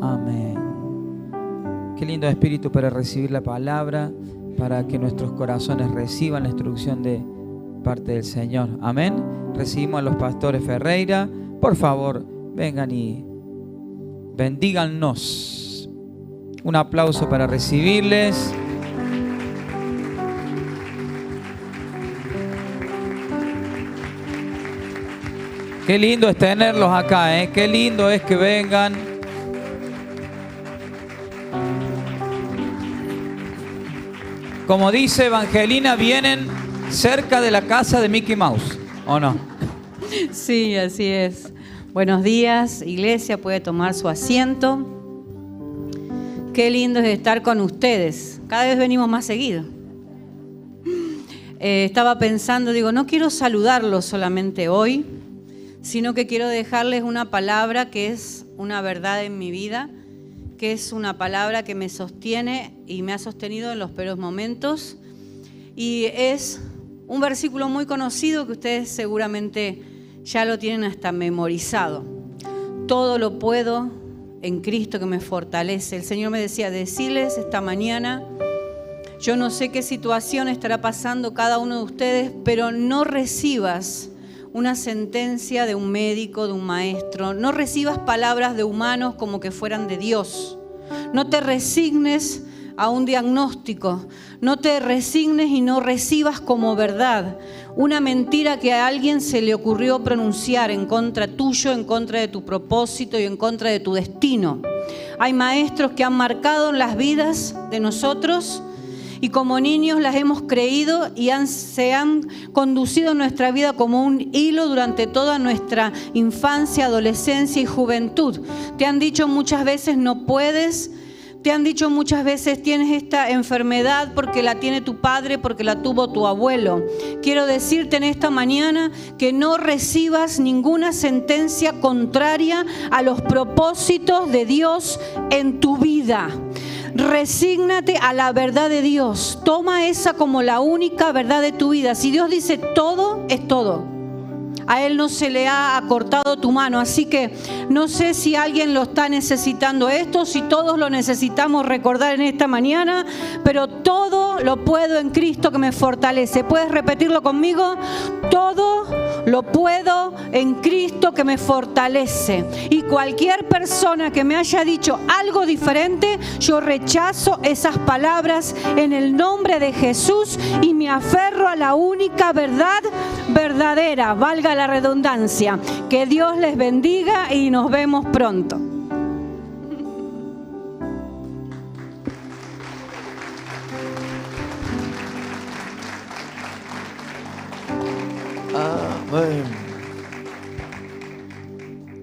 Amén. Qué lindo espíritu para recibir la palabra, para que nuestros corazones reciban la instrucción de parte del Señor. Amén. Recibimos a los pastores Ferreira. Por favor, vengan y bendíganos. Un aplauso para recibirles. Qué lindo es tenerlos acá, ¿eh? Qué lindo es que vengan. Como dice Evangelina, vienen cerca de la casa de Mickey Mouse, ¿o no? Sí, así es. Buenos días, iglesia, puede tomar su asiento. Qué lindo es estar con ustedes. Cada vez venimos más seguido. Estaba pensando, digo, no quiero saludarlos solamente hoy, sino que quiero dejarles una palabra que es una verdad en mi vida, que es una palabra que me sostiene y me ha sostenido en los peores momentos. Y es un versículo muy conocido que ustedes seguramente ya lo tienen hasta memorizado. Todo lo puedo en Cristo que me fortalece. El Señor me decía, decirles esta mañana, yo no sé qué situación estará pasando cada uno de ustedes, pero no recibas una sentencia de un médico, de un maestro. No recibas palabras de humanos como que fueran de Dios. No te resignes a un diagnóstico. No te resignes y no recibas como verdad una mentira que a alguien se le ocurrió pronunciar en contra tuyo, en contra de tu propósito y en contra de tu destino. Hay maestros que han marcado en las vidas de nosotros y como niños las hemos creído y se han conducido en nuestra vida como un hilo durante toda nuestra infancia, adolescencia y juventud. Te han dicho muchas veces no puedes, te han dicho muchas veces tienes esta enfermedad porque la tiene tu padre, porque la tuvo tu abuelo. Quiero decirte en esta mañana que no recibas ninguna sentencia contraria a los propósitos de Dios en tu vida. Resígnate a la verdad de Dios. Toma esa como la única verdad de tu vida. Si Dios dice todo, es todo. A Él no se le ha acortado tu mano. Así que no sé si alguien lo está necesitando esto, si todos lo necesitamos recordar en esta mañana, pero todo lo puedo en Cristo que me fortalece. ¿Puedes repetirlo conmigo? Todo lo puedo en Cristo que me fortalece. Y cualquier persona que me haya dicho algo diferente, yo rechazo esas palabras en el nombre de Jesús y me aferro a la única verdad verdadera, valga la redundancia. Que Dios les bendiga y nos vemos pronto. Amén.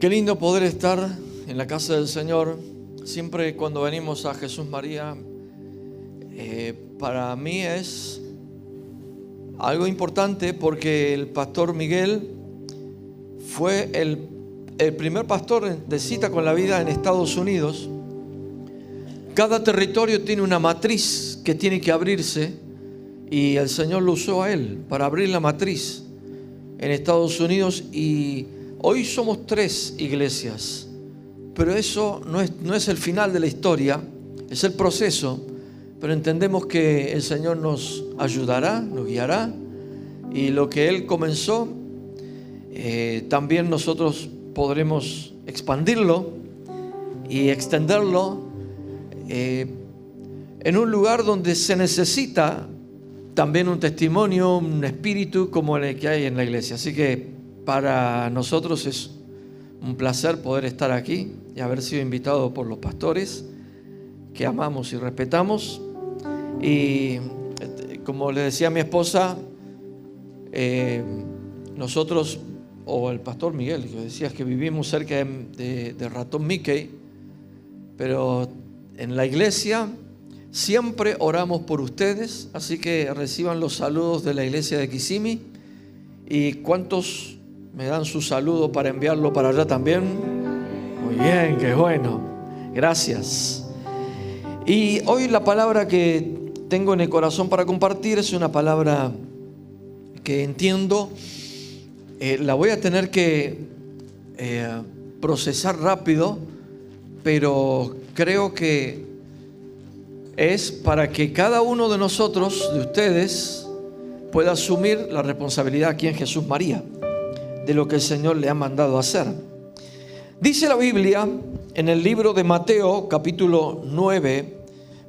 Qué lindo poder estar en la casa del Señor. Siempre cuando venimos a Jesús María, para mí es algo importante porque el pastor Miguel fue el primer pastor de Cita con la Vida en Estados Unidos. Cada territorio tiene una matriz que tiene que abrirse y el Señor lo usó a él para abrir la matriz en Estados Unidos, y hoy somos 3 iglesias, pero eso no es el final de la historia, es el proceso. Pero entendemos que el Señor nos ayudará, nos guiará, y lo que Él comenzó, también nosotros podremos expandirlo y extenderlo en un lugar donde se necesita también un testimonio, un espíritu como el que hay en la iglesia. Así que para nosotros es un placer poder estar aquí y haber sido invitado por los pastores que amamos y respetamos. Y como le decía a mi esposa, nosotros, o el pastor Miguel, que decías que vivimos cerca de Ratón Mickey, pero en la iglesia siempre oramos por ustedes, así que reciban los saludos de la iglesia de Kissimmee. ¿Y cuántos me dan su saludo para enviarlo para allá también? Muy bien, qué bueno, gracias. Y hoy la palabra que tengo en el corazón para compartir es una palabra que entiendo, la voy a tener que procesar rápido, pero creo que es para que cada uno de nosotros, de ustedes, pueda asumir la responsabilidad aquí en Jesús María de lo que el Señor le ha mandado a hacer. Dice la Biblia en el libro de Mateo, capítulo 9,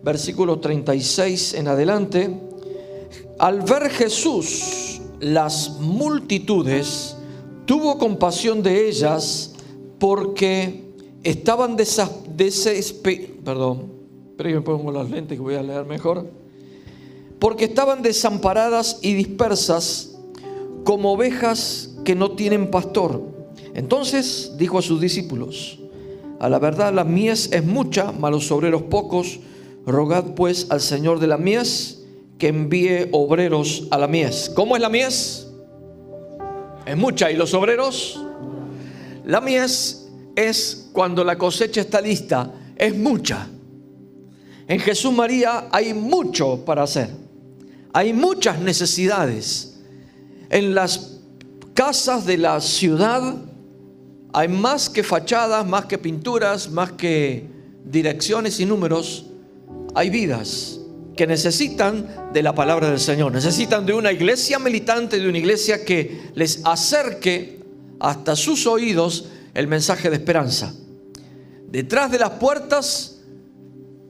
versículo 36 en adelante: al ver Jesús las multitudes, tuvo compasión de ellas, porque estaban porque estaban desamparadas y dispersas como ovejas que no tienen pastor. Entonces dijo a sus discípulos: a la verdad la mies es mucha, mas los obreros pocos. Rogad pues al Señor de la mies que envíe obreros a la mies. ¿Cómo es la mies? Es mucha. ¿Y los obreros? La mies es cuando la cosecha está lista, es mucha. En Jesús María hay mucho para hacer. Hay muchas necesidades. En las casas de la ciudad hay más que fachadas, más que pinturas, más que direcciones y números. Hay vidas que necesitan de la palabra del Señor. Necesitan de una iglesia militante, de una iglesia que les acerque hasta sus oídos el mensaje de esperanza. Detrás de las puertas,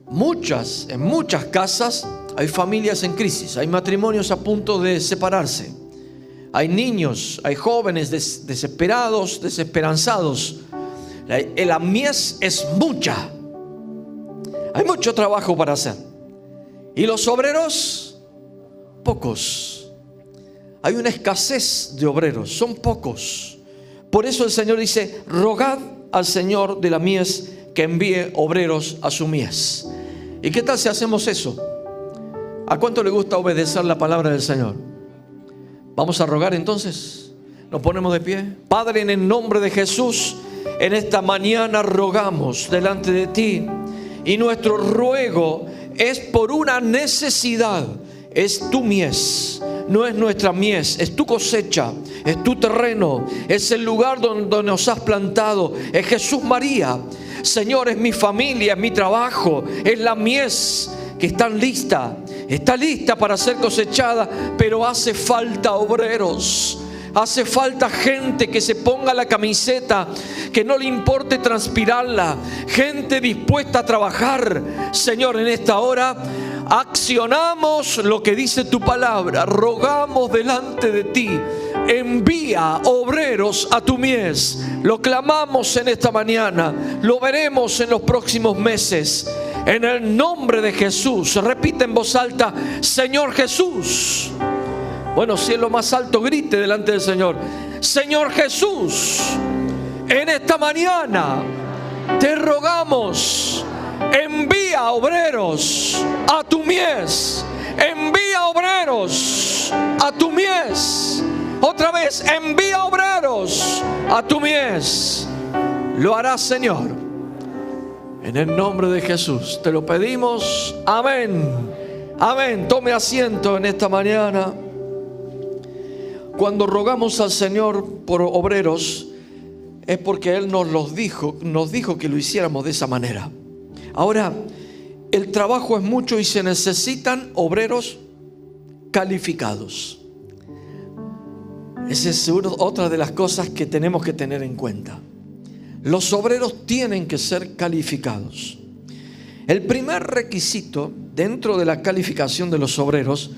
en muchas casas, hay familias en crisis, hay matrimonios a punto de separarse, hay niños, hay jóvenes desesperados, desesperanzados. La mies es mucha. Hay mucho trabajo para hacer. Y los obreros, pocos. Hay una escasez de obreros, son pocos. Por eso el Señor dice: rogad al Señor de la mies que envíe obreros a su mies. ¿Y qué tal si hacemos eso? ¿A cuánto le gusta obedecer la palabra del Señor? Vamos a rogar entonces. Nos ponemos de pie. Padre, en el nombre de Jesús, en esta mañana rogamos delante de ti. Y nuestro ruego es por una necesidad. Es tu mies, no es nuestra mies, es tu cosecha, es tu terreno, es el lugar donde nos has plantado, es Jesús María. Señor, es mi familia, es mi trabajo, es la mies que está lista para ser cosechada, pero hace falta obreros. Hace falta gente que se ponga la camiseta, que no le importe transpirarla, gente dispuesta a trabajar. Señor, en esta hora accionamos lo que dice tu palabra. Rogamos delante de ti: envía obreros a tu mies. Lo clamamos en esta mañana, lo veremos en los próximos meses. En el nombre de Jesús, repite en voz alta: Señor Jesús. Bueno, si es lo más alto, grite delante del Señor: Señor Jesús, en esta mañana te rogamos, envía obreros a tu mies. Envía obreros a tu mies. Otra vez, envía obreros a tu mies. Lo harás, Señor. En el nombre de Jesús te lo pedimos. Amén. Amén. Tome asiento en esta mañana. Cuando rogamos al Señor por obreros, es porque Él nos dijo que lo hiciéramos de esa manera. Ahora, el trabajo es mucho y se necesitan obreros calificados. Esa es otra de las cosas que tenemos que tener en cuenta. Los obreros tienen que ser calificados. El primer requisito dentro de la calificación de los obreros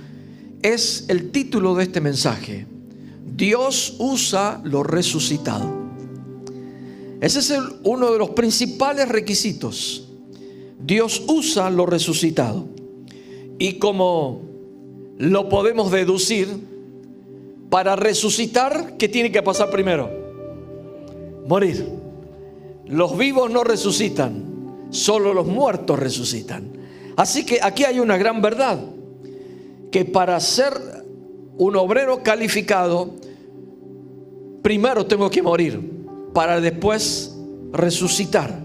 es el título de este mensaje: Dios usa lo resucitado. Ese es uno de los principales requisitos. Dios usa lo resucitado. Y como lo podemos deducir, para resucitar, ¿qué tiene que pasar primero? Morir. Los vivos no resucitan, solo los muertos resucitan. Así que aquí hay una gran verdad, que para ser un obrero calificado, primero tengo que morir para después resucitar.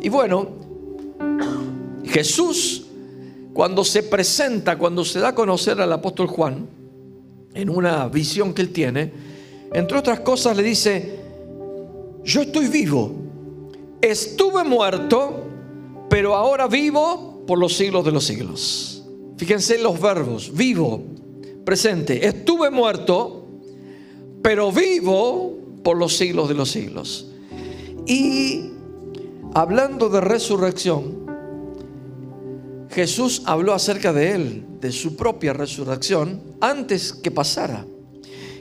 Y bueno, Jesús, cuando se presenta, cuando se da a conocer al apóstol Juan, en una visión que él tiene, entre otras cosas le dice: yo estoy vivo, estuve muerto, pero ahora vivo por los siglos de los siglos. Fíjense los verbos: vivo, presente. Estuve muerto, pero vivo por los siglos de los siglos. Y hablando de resurrección, Jesús habló acerca de él, de su propia resurrección, antes que pasara.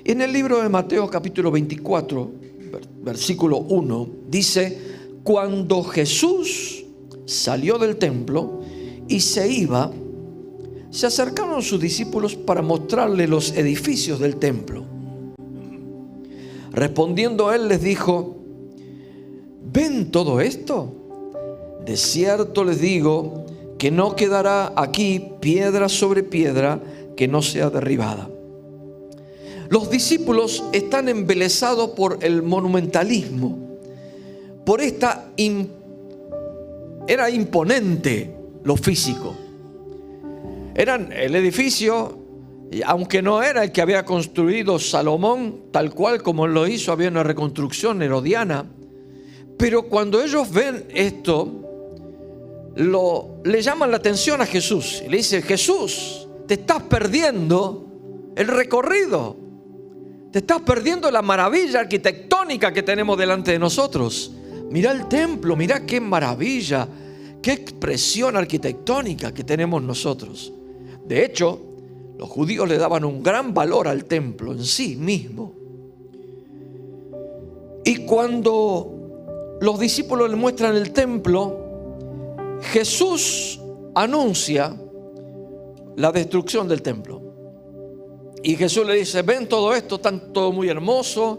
En el libro de Mateo capítulo 24, versículo 1, dice: cuando Jesús salió del templo y se iba, se acercaron sus discípulos para mostrarle los edificios del templo. Respondiendo él les dijo: ¿ven todo esto? De cierto les digo que no quedará aquí piedra sobre piedra que no sea derribada. Los discípulos están embelesados por el monumentalismo, por era imponente lo físico. El edificio, aunque no era el que había construido Salomón, tal cual como lo hizo, había una reconstrucción herodiana. Pero cuando ellos ven esto, le llaman la atención a Jesús y le dicen: Jesús, te estás perdiendo el recorrido, te estás perdiendo la maravilla arquitectónica que tenemos delante de nosotros. Mirá el templo, mirá qué maravilla, qué expresión arquitectónica que tenemos nosotros. De hecho, los judíos le daban un gran valor al templo en sí mismo. Y cuando los discípulos le muestran el templo, Jesús anuncia la destrucción del templo. Y Jesús le dice: ven todo esto, está todo muy hermoso,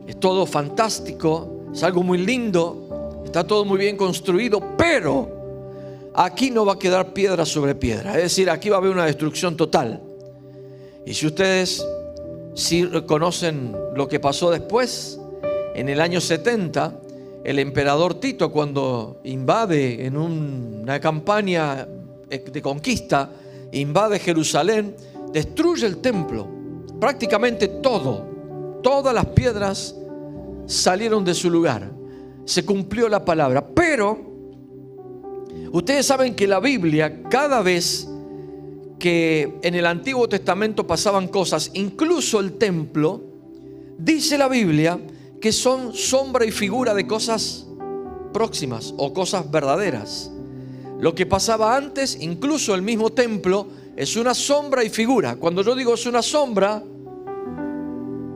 es todo fantástico, es algo muy lindo, está todo muy bien construido, pero aquí no va a quedar piedra sobre piedra. Es decir, aquí va a haber una destrucción total. Y si ustedes conocen lo que pasó después, en el año 70, el emperador Tito, cuando invade en una campaña de conquista, invade Jerusalén, destruye el templo. Prácticamente todas las piedras salieron de su lugar. Se cumplió la palabra. Pero ustedes saben que la Biblia, cada vez que en el Antiguo Testamento pasaban cosas, incluso el templo, dice la Biblia que son sombra y figura de cosas próximas o cosas verdaderas. Lo que pasaba antes, incluso el mismo templo, es una sombra y figura. Cuando yo digo es una sombra,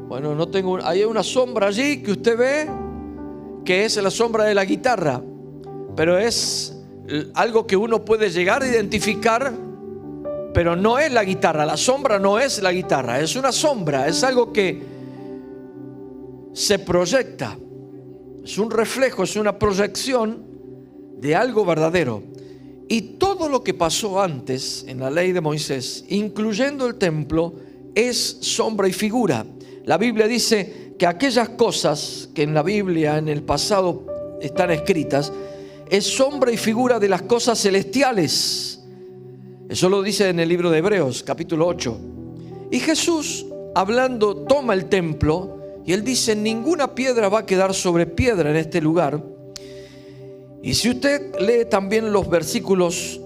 bueno, hay una sombra allí que usted ve, que es la sombra de la guitarra, pero es algo que uno puede llegar a identificar, pero no es la guitarra. La sombra no es la guitarra, es una sombra, es algo que se proyecta, es un reflejo, es una proyección de algo verdadero. Y todo lo que pasó antes en la ley de Moisés, incluyendo el templo, es sombra y figura. La Biblia dice que aquellas cosas que en la Biblia, en el pasado, están escritas, es sombra y figura de las cosas celestiales. Eso lo dice en el libro de Hebreos, capítulo 8. Y Jesús, hablando, toma el templo y él dice: ninguna piedra va a quedar sobre piedra en este lugar. Y si usted lee también los versículos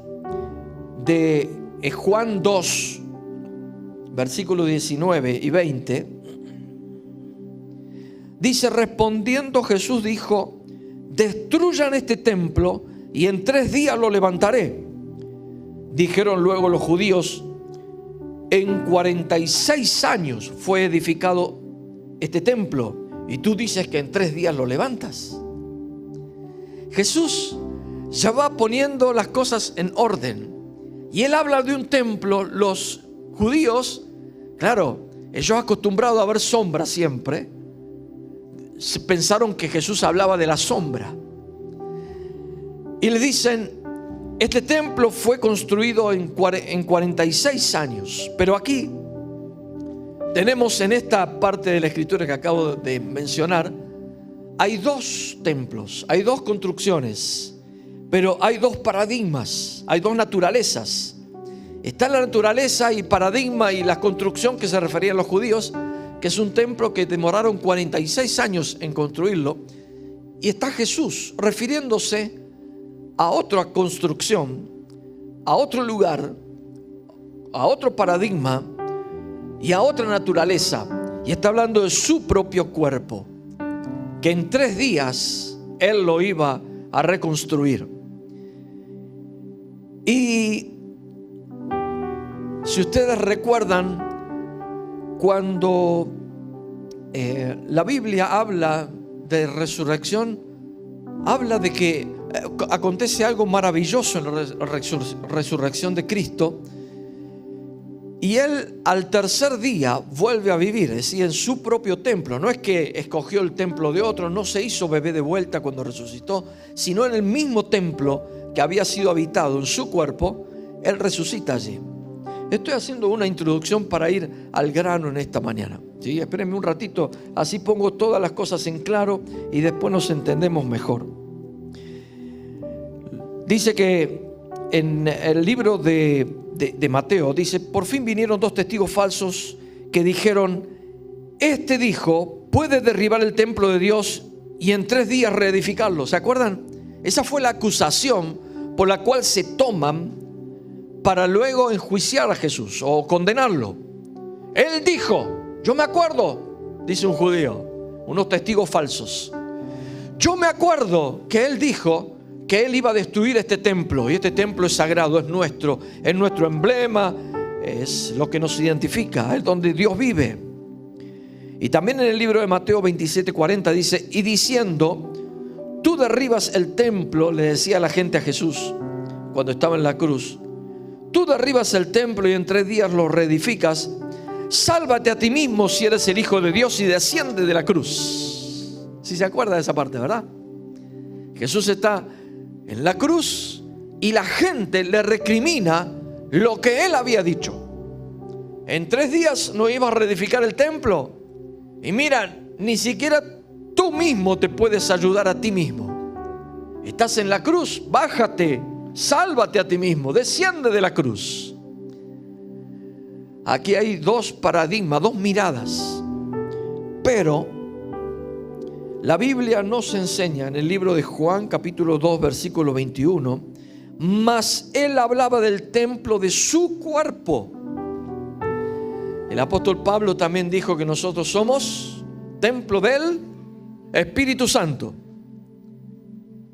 de Juan 2, versículos 19 y 20, dice: respondiendo Jesús dijo: destruyan este templo y en 3 días lo levantaré. Dijeron luego los judíos: en 46 años fue edificado este templo y tú dices que en 3 días lo levantas. Jesús ya va poniendo las cosas en orden y él habla de un templo. Los judíos, claro, ellos acostumbrados a ver sombra siempre, pensaron que Jesús hablaba de la sombra y le dicen: este templo fue construido en 46 años. Pero aquí tenemos, en esta parte de la escritura que acabo de mencionar, hay 2 templos, hay 2 construcciones, pero hay 2 paradigmas, hay 2 naturalezas. Está la naturaleza y paradigma y la construcción que se referían los judíos, que es un templo que demoraron 46 años en construirlo. y está Jesús refiriéndose a otra construcción, a otro lugar, a otro paradigma y a otra naturaleza. Y está hablando de su propio cuerpo, que en 3 días Él lo iba a reconstruir. Y si ustedes recuerdan, cuando la Biblia habla de resurrección, habla de que acontece algo maravilloso en la resurrección de Cristo. Y Él al tercer día vuelve a vivir, es decir, en su propio templo. No es que escogió el templo de otro, no se hizo bebé de vuelta cuando resucitó, sino en el mismo templo que había sido habitado en su cuerpo, Él resucita allí. Estoy haciendo una introducción para ir al grano en esta mañana, ¿sí? Espérenme un ratito, así pongo todas las cosas en claro y después nos entendemos mejor. Dice que en el libro de Mateo, dice: por fin vinieron 2 testigos falsos que dijeron: este dijo, puede derribar el templo de Dios y en 3 días reedificarlo. ¿Se acuerdan? Esa fue la acusación por la cual se toman para luego enjuiciar a Jesús o condenarlo. Él dijo, yo me acuerdo, dice un judío, unos testigos falsos, yo me acuerdo que Él dijo que Él iba a destruir este templo, y este templo es sagrado, es nuestro emblema, es lo que nos identifica, es donde Dios vive. Y también en el libro de Mateo 27:40 dice: y diciendo, tú derribas el templo, le decía la gente a Jesús cuando estaba en la cruz, tú derribas el templo y en 3 días lo reedificas, sálvate a ti mismo si eres el Hijo de Dios y desciende de la cruz. Si se acuerda de esa parte, ¿verdad? Jesús está en la cruz y la gente le recrimina lo que Él había dicho. En 3 días no iba a reedificar el templo. Y mira, ni siquiera tú mismo te puedes ayudar a ti mismo. Estás en la cruz, bájate, sálvate a ti mismo, desciende de la cruz. Aquí hay 2 paradigmas, 2 miradas. Pero la Biblia nos enseña en el libro de Juan capítulo 2 versículo 21, mas Él hablaba del templo de su cuerpo. El apóstol Pablo también dijo que nosotros somos templo del Espíritu Santo.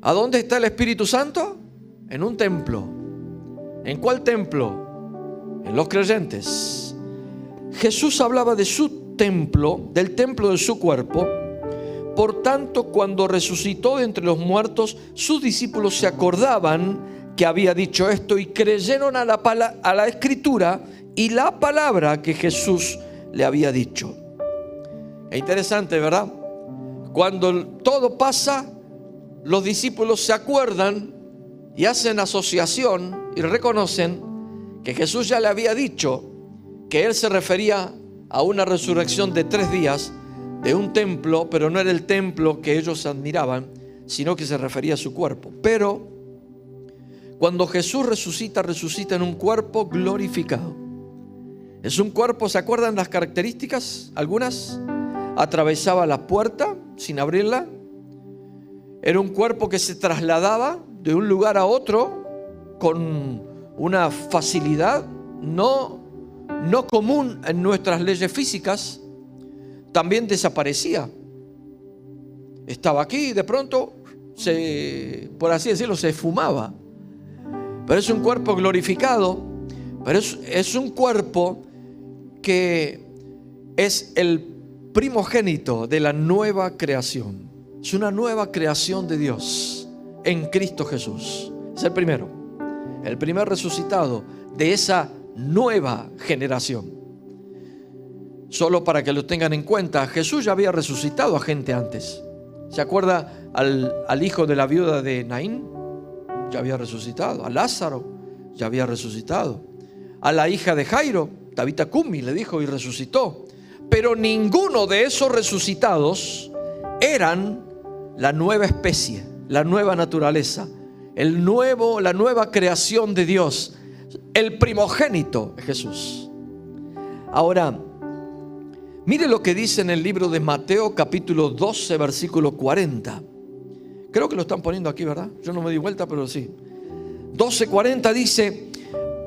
¿A dónde está el Espíritu Santo? En un templo. ¿En cuál templo? En los creyentes. Jesús hablaba de su templo, del templo de su cuerpo. Por tanto, cuando resucitó de entre los muertos, sus discípulos se acordaban que había dicho esto y creyeron a la escritura y la palabra que Jesús le había dicho. Es interesante, ¿verdad? Cuando todo pasa, los discípulos se acuerdan y hacen asociación y reconocen que Jesús ya le había dicho que Él se refería a una resurrección de 3 días de un templo, pero no era el templo que ellos admiraban, sino que se refería a su cuerpo. Pero cuando Jesús resucita, resucita en un cuerpo glorificado. Es un cuerpo, ¿se acuerdan las características? Algunas: atravesaba la puerta sin abrirla. Era un cuerpo que se trasladaba de un lugar a otro con una facilidad no común en nuestras leyes físicas. También desaparecía. Estaba aquí y de pronto por así decirlo, se esfumaba. Pero es un cuerpo glorificado, pero es un cuerpo que es el primogénito de la nueva creación. Es una nueva creación de Dios en Cristo Jesús. Es el primer resucitado de esa nueva generación. Solo para que lo tengan en cuenta, Jesús ya había resucitado a gente antes. ¿Se acuerda al hijo de la viuda de Naín? Ya había resucitado. A Lázaro ya había resucitado. A la hija de Jairo, Tabita Cumi, le dijo y resucitó. Pero ninguno de esos resucitados eran la nueva especie, la nueva naturaleza, la nueva creación de Dios, el primogénito de Jesús. Ahora, mire lo que dice en el libro de Mateo capítulo 12 versículo 40. Creo que lo están poniendo aquí, ¿verdad? Yo no me di vuelta, pero sí. 12:40 dice: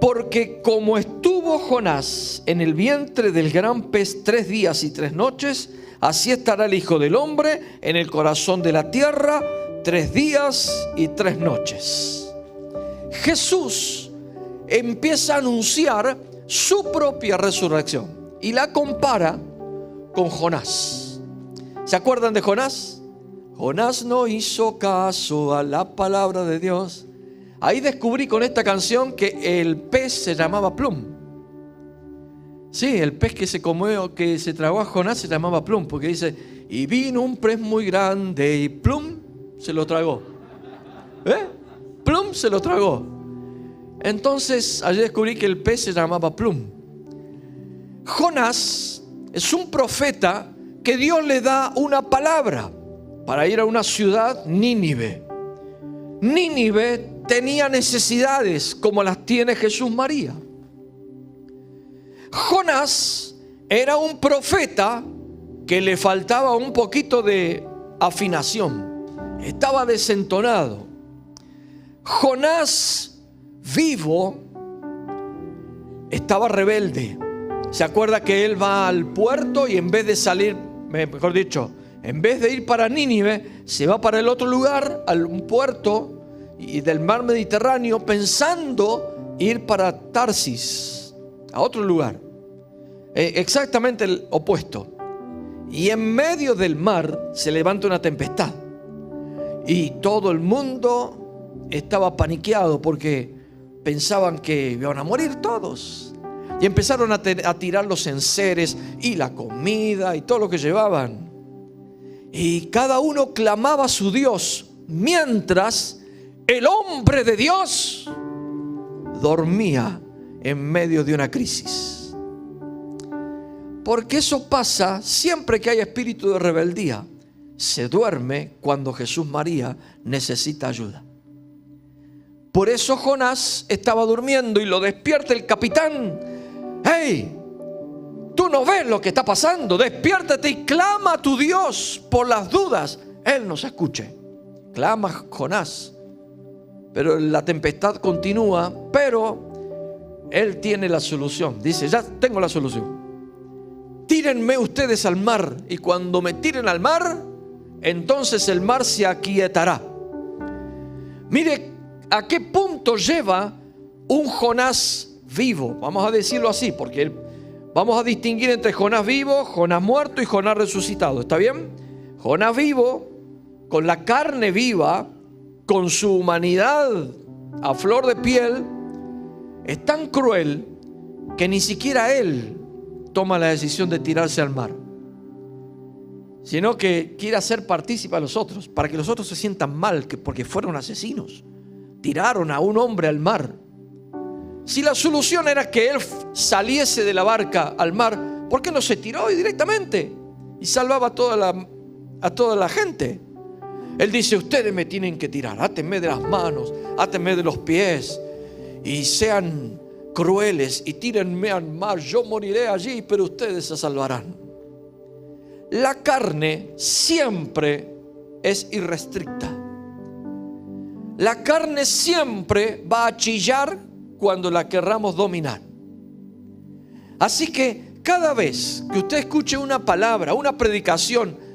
porque como estuvo Jonás en el vientre del gran pez 3 días y 3 noches, así estará el Hijo del Hombre en el corazón de la tierra 3 días y 3 noches. Jesús empieza a anunciar su propia resurrección y la compara con Jonás. ¿Se acuerdan de Jonás? Jonás no hizo caso a la palabra de Dios. Ahí descubrí con esta canción que el pez se llamaba Plum. Sí, el pez que se comió, que se tragó a Jonás se llamaba Plum, porque dice: y vino un pez muy grande y Plum se lo tragó. Plum se lo tragó. Entonces allí descubrí que el pez se llamaba Plum. Jonás es un profeta que Dios le da una palabra para ir a una ciudad, Nínive. Nínive tenía necesidades como las tiene Jesús María. Jonás era un profeta que le faltaba un poquito de afinación, estaba desentonado. Jonás vivo estaba rebelde. ¿Se acuerda que él va al puerto y en vez de salir, mejor dicho, en vez de ir para Nínive, se va para el otro lugar, a un puerto y del mar Mediterráneo, pensando ir para Tarsis, a otro lugar, exactamente el opuesto. Y en medio del mar se levanta una tempestad y todo el mundo estaba paniqueado porque pensaban que iban a morir todos, y empezaron a tirar los enseres y la comida y todo lo que llevaban, y cada uno clamaba a su Dios, mientras el hombre de Dios dormía en medio de una crisis. Porque eso pasa siempre que hay espíritu de rebeldía. Se duerme cuando Jesús María necesita ayuda. Por eso Jonás estaba durmiendo y lo despierta el capitán. ¡Hey! Tú no ves lo que está pasando. Despiértate y clama a tu Dios por las dudas. Él nos escuche. Clama Jonás. Pero la tempestad continúa, pero él tiene la solución. Dice: ya tengo la solución. Tírenme ustedes al mar, y cuando me tiren al mar, entonces el mar se aquietará. Mire a qué punto lleva un Jonás vivo. Vamos a decirlo así, porque vamos a distinguir entre Jonás vivo, Jonás muerto y Jonás resucitado. ¿Está bien? Jonás vivo, con la carne viva, con su humanidad a flor de piel, es tan cruel que ni siquiera él toma la decisión de tirarse al mar, sino que quiere hacer partícipe a los otros, para que los otros se sientan mal, porque fueron asesinos, tiraron a un hombre al mar. Si la solución era que él saliese de la barca al mar, ¿por qué no se tiró directamente y salvaba a toda la gente? Él dice: ustedes me tienen que tirar, átenme de las manos, átenme de los pies y sean crueles y tírenme al mar. Yo moriré allí, pero ustedes se salvarán. La carne siempre es irrestricta. La carne siempre va a chillar cuando la querramos dominar. Así que cada vez que usted escuche una palabra, una predicación,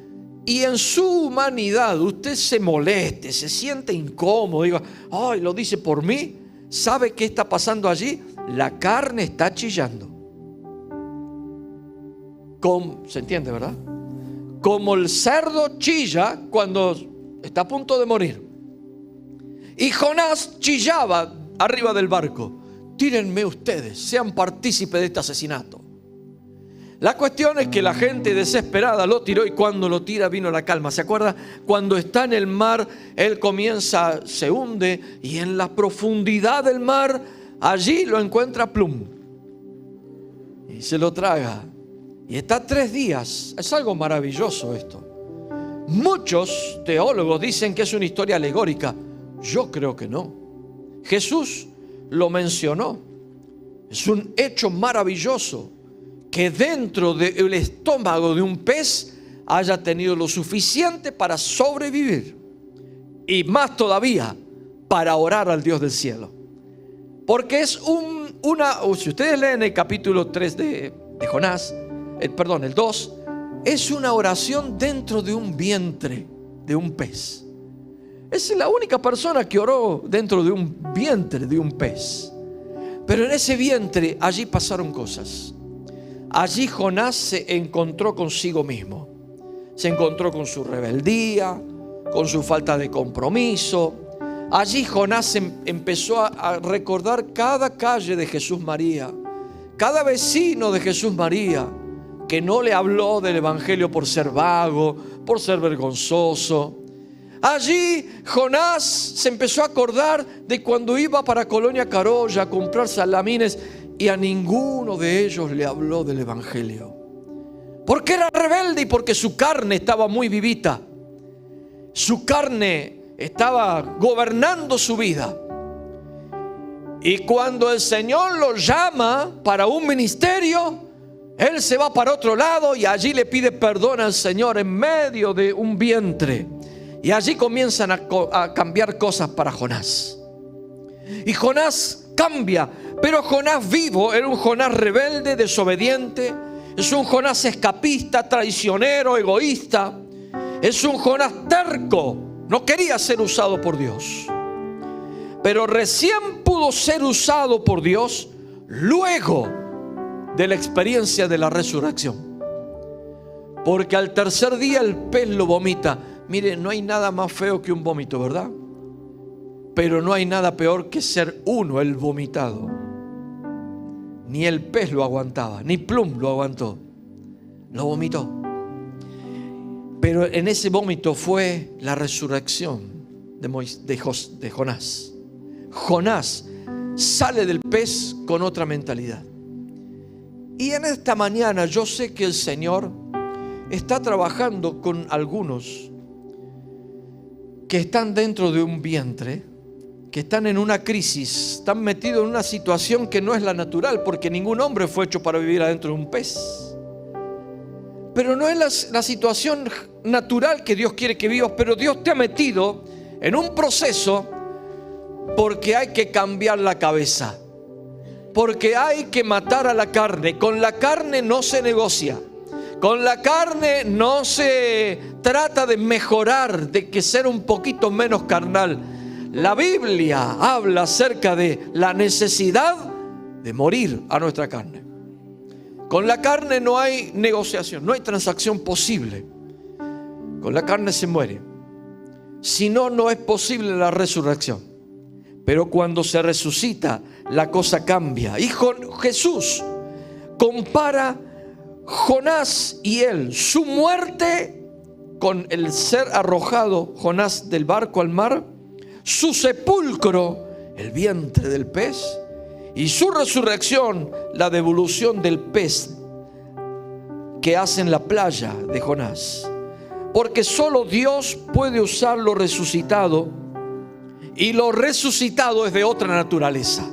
y en su humanidad usted se moleste, se siente incómodo, diga: ay, lo dice por mí, ¿sabe qué está pasando allí? La carne está chillando. ¿Se entiende, verdad? Como el cerdo chilla cuando está a punto de morir. Y Jonás chillaba arriba del barco: tírenme ustedes, sean partícipes de este asesinato. La cuestión es que la gente desesperada lo tiró, y cuando lo tira vino la calma. ¿Se acuerda? Cuando está en el mar, él se hunde, y en la profundidad del mar, allí lo encuentra Plum y se lo traga, y está 3 días. Es algo maravilloso esto. Muchos teólogos dicen que es una historia alegórica. Yo creo que no. Jesús lo mencionó. Es un hecho maravilloso que dentro del estómago de un pez haya tenido lo suficiente para sobrevivir. y más todavía para orar al Dios del cielo. Porque es si ustedes leen el capítulo 3 de Jonás, el 2, es una oración dentro de un vientre de un pez. Es la única persona que oró dentro de un vientre de un pez. Pero en ese vientre, allí pasaron cosas. Allí Jonás se encontró consigo mismo. Se encontró con su rebeldía, con su falta de compromiso. Allí Jonás empezó a recordar cada calle de Jesús María, cada vecino de Jesús María, que no le habló del evangelio por ser vago, por ser vergonzoso. Allí Jonás se empezó a acordar de cuando iba para Colonia Carolla a comprar salamines y a ninguno de ellos le habló del evangelio. Porque era rebelde y porque su carne estaba muy vivita. Su carne estaba gobernando su vida. Y cuando el Señor lo llama para un ministerio, él se va para otro lado y allí le pide perdón al Señor en medio de un vientre. Y allí comienzan a cambiar cosas para Jonás. Y Jonás cambia, pero Jonás vivo era un Jonás rebelde, desobediente. Es un Jonás escapista, traicionero, egoísta. Es un Jonás terco. No quería ser usado por Dios. Pero recién pudo ser usado por Dios luego de la experiencia de la resurrección. Porque al tercer día el pez lo vomita. Mire, no hay nada más feo que un vómito, ¿verdad? Pero no hay nada peor que ser uno el vomitado. Ni el pez lo aguantaba, ni Plum lo aguantó. Lo vomitó. Pero en ese vómito fue la resurrección de Jonás. Jonás sale del pez con otra mentalidad. Y en esta mañana yo sé que el Señor está trabajando con algunos que están dentro de un vientre, que están en una crisis, están metidos en una situación que no es la natural, porque ningún hombre fue hecho para vivir adentro de un pez. Pero no es la situación natural que Dios quiere que vivas, pero Dios te ha metido en un proceso porque hay que cambiar la cabeza, porque hay que matar a la carne. Con la carne no se negocia. Con la carne no se trata de mejorar, de que ser un poquito menos carnal. La Biblia habla acerca de la necesidad de morir a nuestra carne. Con la carne no hay negociación, no hay transacción posible. Con la carne se muere. Si no, no es posible la resurrección. Pero cuando se resucita, la cosa cambia. Y Jesús compara Jonás y él, su muerte con el ser arrojado Jonás del barco al mar, su sepulcro, el vientre del pez, y su resurrección, la devolución del pez que hace en la playa de Jonás. Porque solo Dios puede usar lo resucitado, y lo resucitado es de otra naturaleza.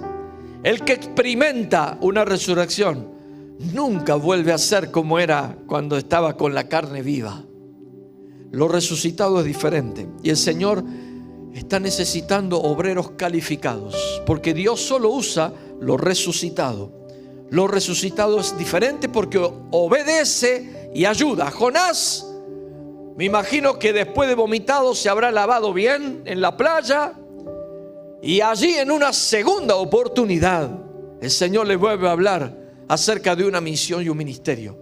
El que experimenta una resurrección nunca vuelve a ser como era cuando estaba con la carne viva. Lo resucitado es diferente. Y el Señor está necesitando obreros calificados, porque Dios solo usa lo resucitado. Lo resucitado es diferente porque obedece y ayuda. Jonás, me imagino que después de vomitado se habrá lavado bien en la playa, y allí en una segunda oportunidad el Señor le vuelve a hablar acerca de una misión y un ministerio,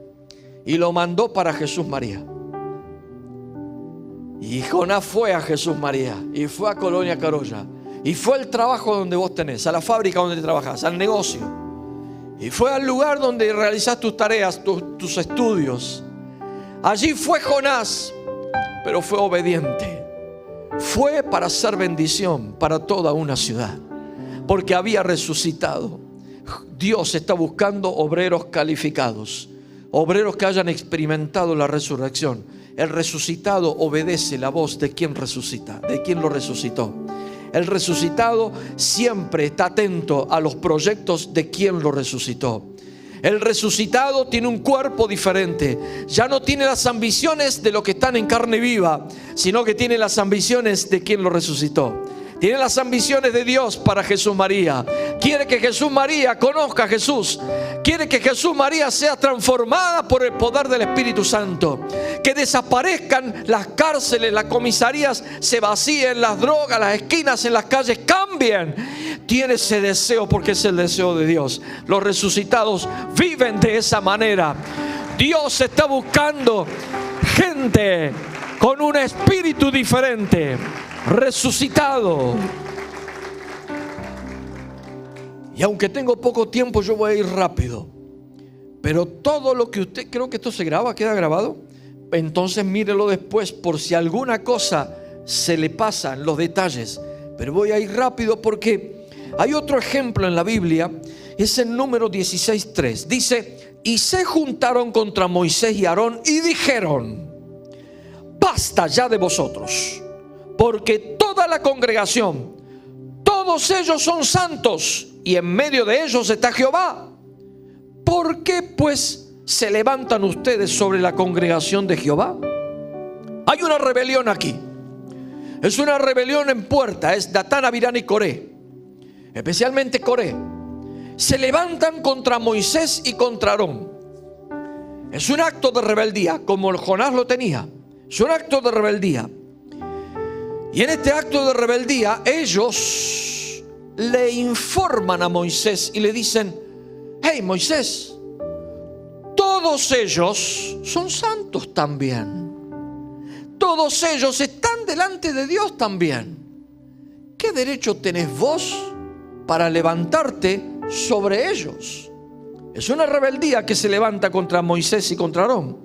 y lo mandó para Jesús María. Y Jonás fue a Jesús María, y fue a Colonia Carolla, y fue al trabajo donde vos tenés, a la fábrica donde trabajás, al negocio, y fue al lugar donde realizás tus tareas, tus estudios. Allí fue Jonás, pero fue obediente. Fue para hacer bendición para toda una ciudad, porque había resucitado. Dios está buscando obreros calificados, obreros que hayan experimentado la resurrección. El resucitado obedece la voz de quien resucita, de quien lo resucitó. El resucitado siempre está atento a los proyectos de quien lo resucitó. El resucitado tiene un cuerpo diferente. Ya no tiene las ambiciones de los que están en carne viva, sino que tiene las ambiciones de quien lo resucitó. Tiene las ambiciones de Dios para Jesús María. Quiere que Jesús María conozca a Jesús. Quiere que Jesús María sea transformada por el poder del Espíritu Santo. Que desaparezcan las cárceles, las comisarías se vacíen, las drogas, las esquinas en las calles cambien. Tiene ese deseo porque es el deseo de Dios. Los resucitados viven de esa manera. Dios está buscando gente con un espíritu diferente, resucitado. Y aunque tengo poco tiempo, yo voy a ir rápido. Pero todo lo que usted, creo que esto se graba, queda grabado. Entonces mírelo después por si alguna cosa se le pasan los detalles. Pero voy a ir rápido porque hay otro ejemplo en la Biblia. Es el número 16:3. Dice: y se juntaron contra Moisés y Aarón y dijeron: basta ya de vosotros, porque toda la congregación, todos ellos son santos, y en medio de ellos está Jehová. ¿Por qué pues se levantan ustedes sobre la congregación de Jehová? Hay una rebelión aquí. Es una rebelión en puerta. Es Datán, Abirán y Coré. Especialmente Coré. Se levantan contra Moisés y contra Aarón. Es un acto de rebeldía, como Jonás lo tenía. Es un acto de rebeldía. Y en este acto de rebeldía ellos le informan a Moisés y le dicen: hey Moisés, todos ellos son santos también. Todos ellos están delante de Dios también. ¿Qué derecho tenés vos para levantarte sobre ellos? Es una rebeldía que se levanta contra Moisés y contra Aarón.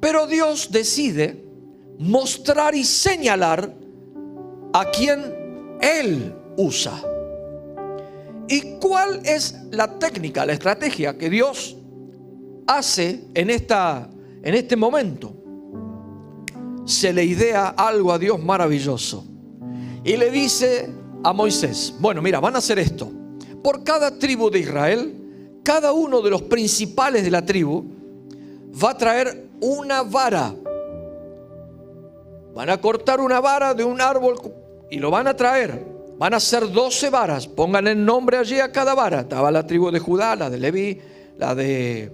Pero Dios decide mostrar y señalar a quien Él usa. ¿Y cuál es la técnica, la estrategia que Dios hace en este momento? Se le idea algo a Dios maravilloso. Y le dice a Moisés: bueno, mira, van a hacer esto. Por cada tribu de Israel, cada uno de los principales de la tribu va a traer una vara. Van a cortar una vara de un árbol y lo van a traer. Van a hacer 12 varas. Pongan el nombre allí a cada vara. Estaba la tribu de Judá, la de Leví, la de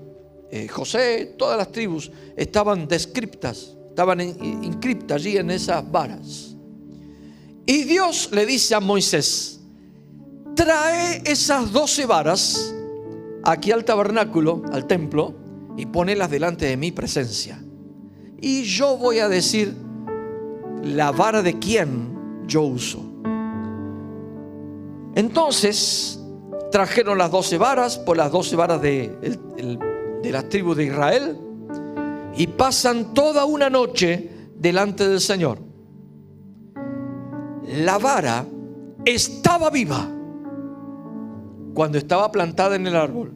José. Todas las tribus estaban descriptas, estaban inscriptas allí en esas varas. Y Dios le dice a Moisés: trae esas 12 varas aquí al tabernáculo, al templo, y ponelas delante de mi presencia. Y yo voy a decir la vara de quién yo uso. Entonces trajeron las 12 varas, por las 12 varas de la tribu de Israel, y pasan toda una noche delante del Señor. La vara estaba viva cuando estaba plantada en el árbol.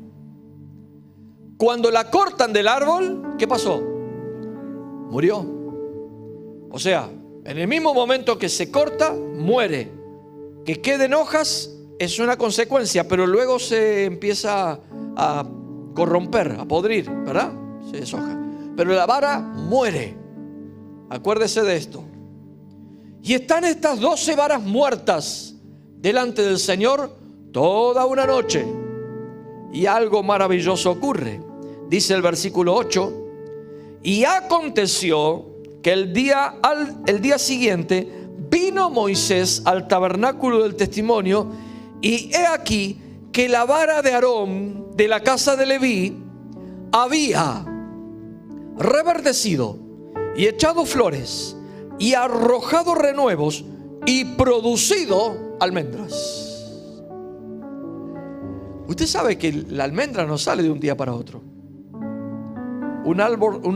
Cuando la cortan del árbol, ¿qué pasó? Murió. O sea, en el mismo momento que se corta, muere. Que queden hojas es una consecuencia, pero luego se empieza a corromper, a podrir, ¿verdad? Se deshoja. Pero la vara muere. Acuérdese de esto. Y están estas 12 varas muertas delante del Señor toda una noche. Y algo maravilloso ocurre. Dice el versículo 8: y aconteció que el día siguiente vino Moisés al tabernáculo del testimonio, y he aquí que la vara de Aarón de la casa de Leví había reverdecido y echado flores y arrojado renuevos y producido almendras. Usted sabe que la almendra no sale de un día para otro. Un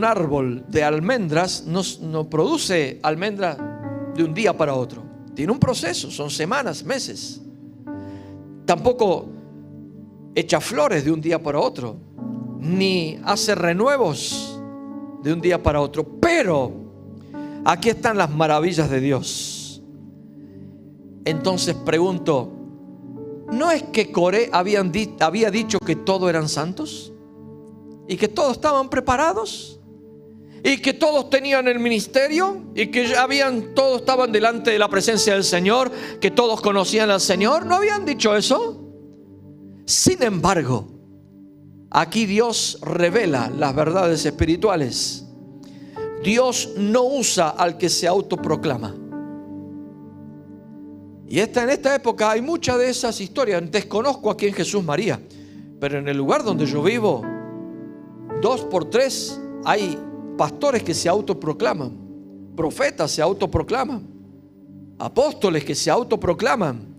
árbol de almendras no produce almendras de un día para otro. Tiene un proceso, son semanas, meses. Tampoco echa flores de un día para otro, ni hace renuevos de un día para otro. Pero aquí están las maravillas de Dios. Entonces pregunto: ¿No es que Coré había dicho que todos eran santos? ¿Y que todos estaban preparados? ¿Y que todos tenían el ministerio? ¿Y que todos estaban delante de la presencia del Señor? ¿Que todos conocían al Señor? ¿No habían dicho eso? Sin embargo, aquí Dios revela las verdades espirituales. Dios no usa al que se autoproclama. Y en esta época hay muchas de esas historias. Desconozco a quién Jesús María, pero en el lugar donde yo vivo, 2 por 3 hay pastores que se autoproclaman, profetas se autoproclaman, apóstoles que se autoproclaman.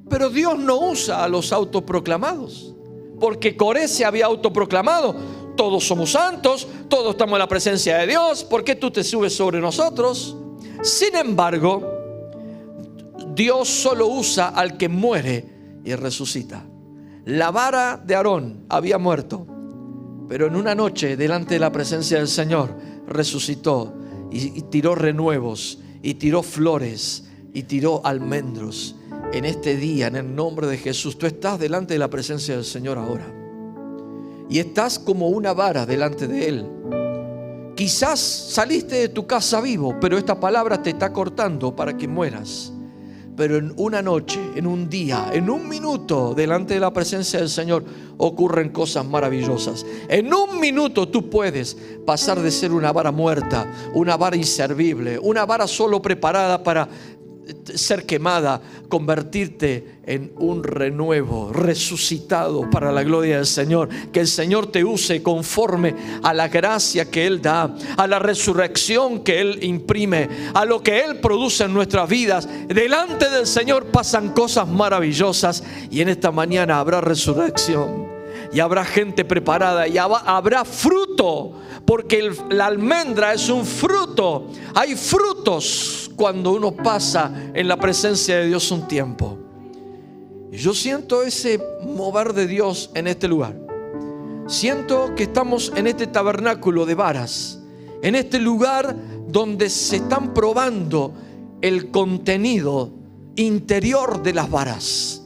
Pero Dios no usa a los autoproclamados, porque Coré se había autoproclamado: todos somos santos, todos estamos en la presencia de Dios, ¿por qué tú te subes sobre nosotros? Sin embargo, Dios solo usa al que muere y resucita. La vara de Aarón había muerto, pero en una noche delante de la presencia del Señor resucitó y tiró renuevos, y tiró flores, y tiró almendros. En este día, en el nombre de Jesús, tú estás delante de la presencia del Señor ahora, y estás como una vara delante de Él. Quizás saliste de tu casa vivo, pero esta palabra te está cortando para que mueras. Pero en una noche, en un día, en un minuto, delante de la presencia del Señor, ocurren cosas maravillosas. En un minuto tú puedes pasar de ser una vara muerta, una vara inservible, una vara solo preparada para ser quemada, convertirte en un renuevo, resucitado para la gloria del Señor. Que el Señor te use conforme a la gracia que Él da, a la resurrección que Él imprime, a lo que Él produce en nuestras vidas. Delante del Señor pasan cosas maravillosas, y en esta mañana habrá resurrección, y habrá gente preparada, y habrá fruto, porque la almendra es un fruto. Hay frutos cuando uno pasa en la presencia de Dios un tiempo. Y yo siento ese mover de Dios en este lugar. Siento que estamos en este tabernáculo de varas, en este lugar donde se están probando el contenido interior de las varas.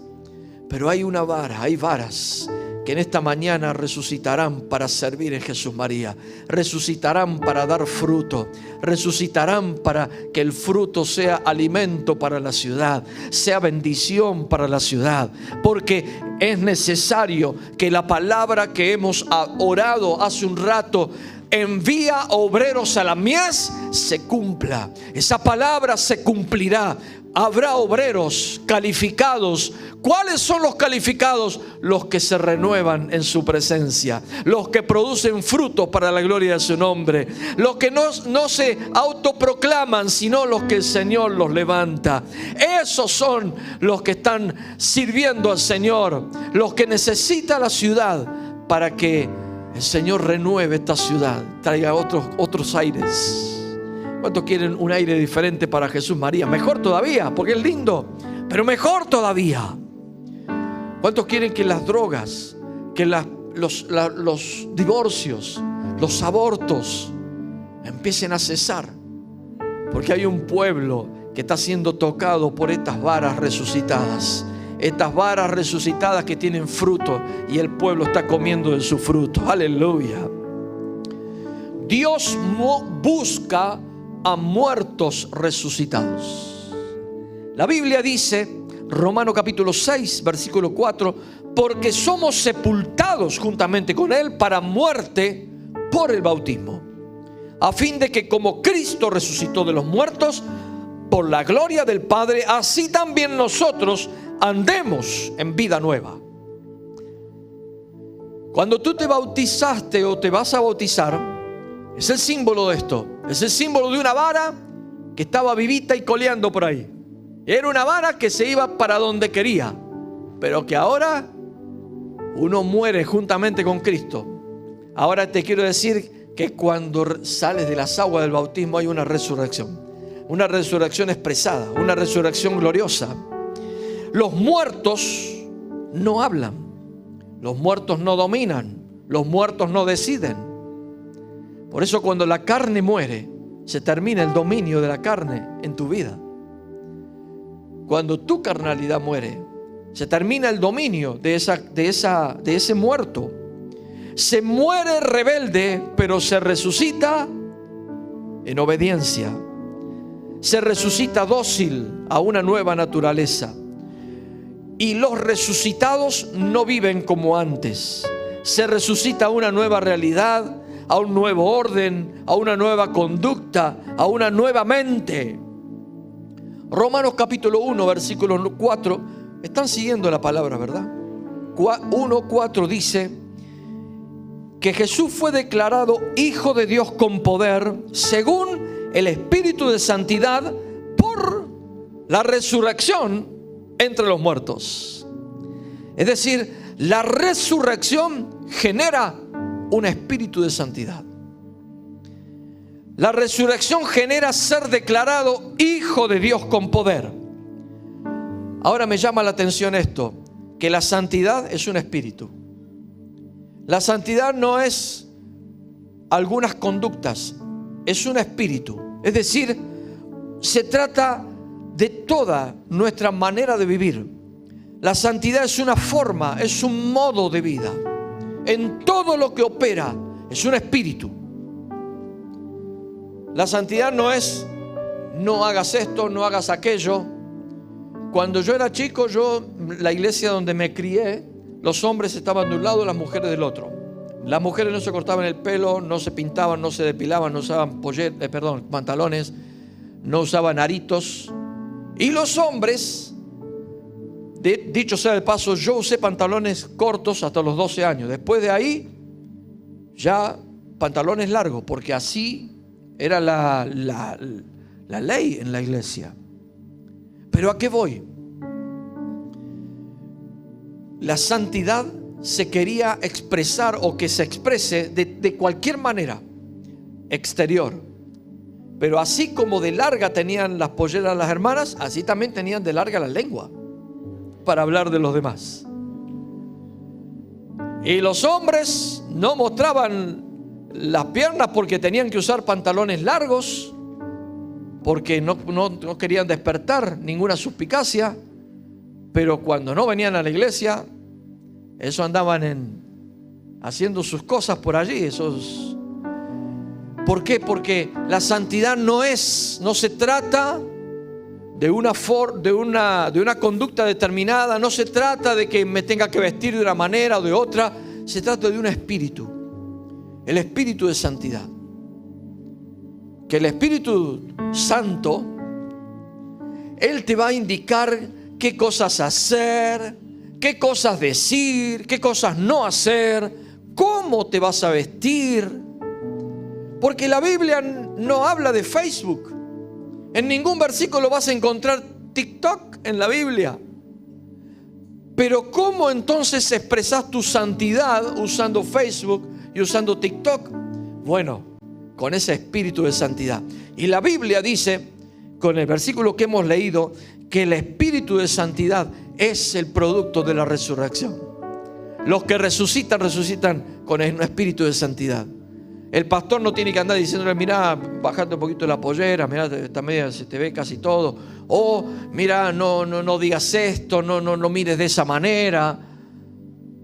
Pero hay una vara, hay varas que en esta mañana resucitarán para servir en Jesús María, resucitarán para dar fruto, resucitarán para que el fruto sea alimento para la ciudad, sea bendición para la ciudad, porque es necesario que la palabra que hemos orado hace un rato, envía obreros a la mies, se cumpla. Esa palabra se cumplirá. Habrá obreros calificados. ¿Cuáles son los calificados? Los que se renuevan en su presencia, los que producen frutos para la gloria de su nombre, los que no se autoproclaman, sino los que el Señor los levanta. Esos son los que están sirviendo al Señor, los que necesita la ciudad para que el Señor renueve esta ciudad, traiga otros aires. ¿Cuántos quieren un aire diferente para Jesús María? Mejor todavía, porque es lindo, pero mejor todavía. ¿Cuántos quieren que las drogas, que los divorcios, los abortos empiecen a cesar? Porque hay un pueblo que está siendo tocado por estas varas resucitadas. Estas varas resucitadas que tienen fruto, y el pueblo está comiendo de su fruto. Aleluya. Dios busca a muertos resucitados. La Biblia dice, Romanos capítulo 6, versículo 4, porque somos sepultados juntamente con Él para muerte por el bautismo, a fin de que como Cristo resucitó de los muertos por la gloria del Padre, así también nosotros andemos en vida nueva. Cuando tú te bautizaste o te vas a bautizar, es el símbolo de esto. Es el símbolo de una vara que estaba vivita y coleando por ahí. Era una vara que se iba para donde quería, pero que ahora uno muere juntamente con Cristo. Ahora te quiero decir que cuando sales de las aguas del bautismo hay una resurrección expresada, una resurrección gloriosa. Los muertos no hablan, los muertos no dominan, los muertos no deciden. Por eso cuando la carne muere, se termina el dominio de la carne en tu vida. Cuando tu carnalidad muere, Se termina el dominio de ese muerto. Se muere rebelde, pero se resucita en obediencia. Se resucita dócil a una nueva naturaleza. Y los resucitados no viven como antes. Se resucita a una nueva realidad, a un nuevo orden, a una nueva conducta, a una nueva mente. Romanos capítulo 1, versículo 4. Están siguiendo la palabra, ¿verdad? 1:4 dice que Jesús fue declarado Hijo de Dios con poder, según el Espíritu de Santidad, por la resurrección entre los muertos. Es decir, la resurrección genera un espíritu de santidad. La resurrección genera ser declarado Hijo de Dios con poder. Ahora me llama la atención esto, que la santidad es un espíritu. La santidad no es algunas conductas, es un espíritu. Es decir, se trata de toda nuestra manera de vivir. La santidad es una forma, es un modo de vida. En todo lo que opera es un espíritu. La santidad no es no hagas esto, no hagas aquello. Cuando yo era chico, la iglesia donde me crié, los hombres estaban de un lado, las mujeres del otro. Las mujeres no se cortaban el pelo, no se pintaban, no se depilaban, no usaban pantalones, no usaban aritos. Y los hombres, dicho sea de paso, yo usé pantalones cortos hasta los 12 años. Después de ahí, ya pantalones largos, porque así era la ley en la iglesia. Pero ¿a qué voy? La santidad se quería expresar, o que se exprese de cualquier manera exterior. Pero así como de larga tenían las polleras las hermanas, así también tenían de larga la lengua para hablar de los demás. Y los hombres no mostraban las piernas porque tenían que usar pantalones largos, porque no querían despertar ninguna suspicacia. Pero cuando no venían a la iglesia, eso andaban haciendo sus cosas por allí. ¿Por qué? Porque la santidad no se trata de una conducta determinada, no se trata de que me tenga que vestir de una manera o de otra, se trata de un espíritu, el espíritu de santidad. Que el Espíritu Santo, Él te va a indicar qué cosas hacer, qué cosas decir, qué cosas no hacer, cómo te vas a vestir. Porque la Biblia no habla de Facebook. En ningún versículo vas a encontrar TikTok en la Biblia. Pero ¿cómo entonces expresas tu santidad usando Facebook y usando TikTok? Bueno, con ese espíritu de santidad. Y la Biblia dice, con el versículo que hemos leído, que el espíritu de santidad es el producto de la resurrección. Los que resucitan con el espíritu de santidad. El pastor no tiene que andar diciéndole, mira, bajate un poquito la pollera, mira, esta media se te ve casi todo. O mira, no digas esto, no mires de esa manera.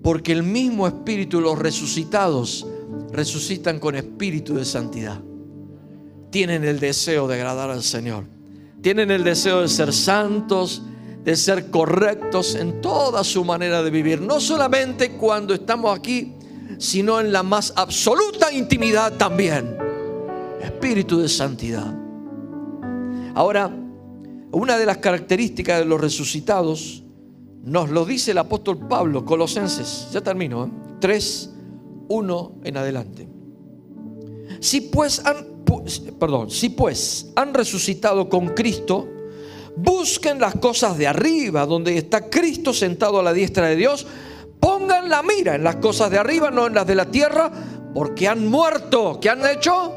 Porque el mismo espíritu, los resucitados, resucitan con espíritu de santidad. Tienen el deseo de agradar al Señor. Tienen el deseo de ser santos, de ser correctos en toda su manera de vivir. No solamente cuando estamos aquí, sino en la más absoluta intimidad también. Espíritu de santidad. Ahora, una de las características de los resucitados nos lo dice el apóstol Pablo, Colosenses, ya termino, 3:1 en adelante. Si pues han resucitado con Cristo, busquen las cosas de arriba, donde está Cristo sentado a la diestra de Dios. Pongan la mira en las cosas de arriba, no en las de la tierra, porque han muerto. ¿Qué han hecho?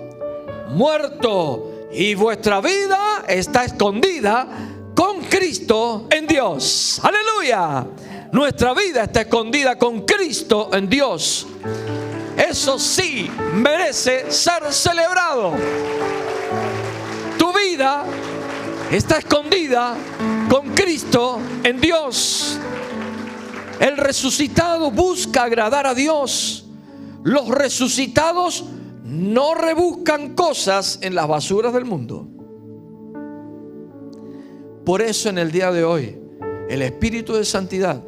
Muerto. Y vuestra vida está escondida con Cristo en Dios. ¡Aleluya! Nuestra vida está escondida con Cristo en Dios. Eso sí merece ser celebrado. Tu vida está escondida con Cristo en Dios. El resucitado busca agradar a Dios. Los resucitados no rebuscan cosas en las basuras del mundo. Por eso en el día de hoy, el Espíritu de Santidad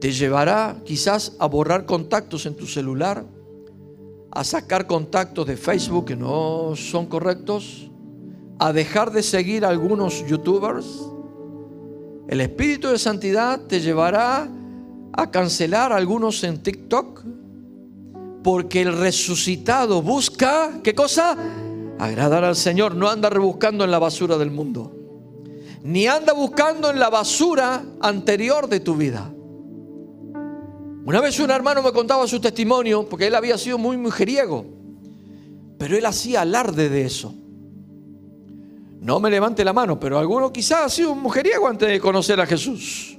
te llevará quizás a borrar contactos en tu celular, a sacar contactos de Facebook que no son correctos, a dejar de seguir a algunos youtubers. El Espíritu de Santidad te llevará a cancelar a algunos en TikTok, porque el resucitado busca, ¿qué cosa? Agradar al Señor. No anda rebuscando en la basura del mundo, ni anda buscando en la basura anterior de tu vida. Una vez un hermano me contaba su testimonio, porque él había sido muy mujeriego, pero él hacía alarde de eso. No me levante la mano, pero alguno quizás ha sido un mujeriego antes de conocer a Jesús.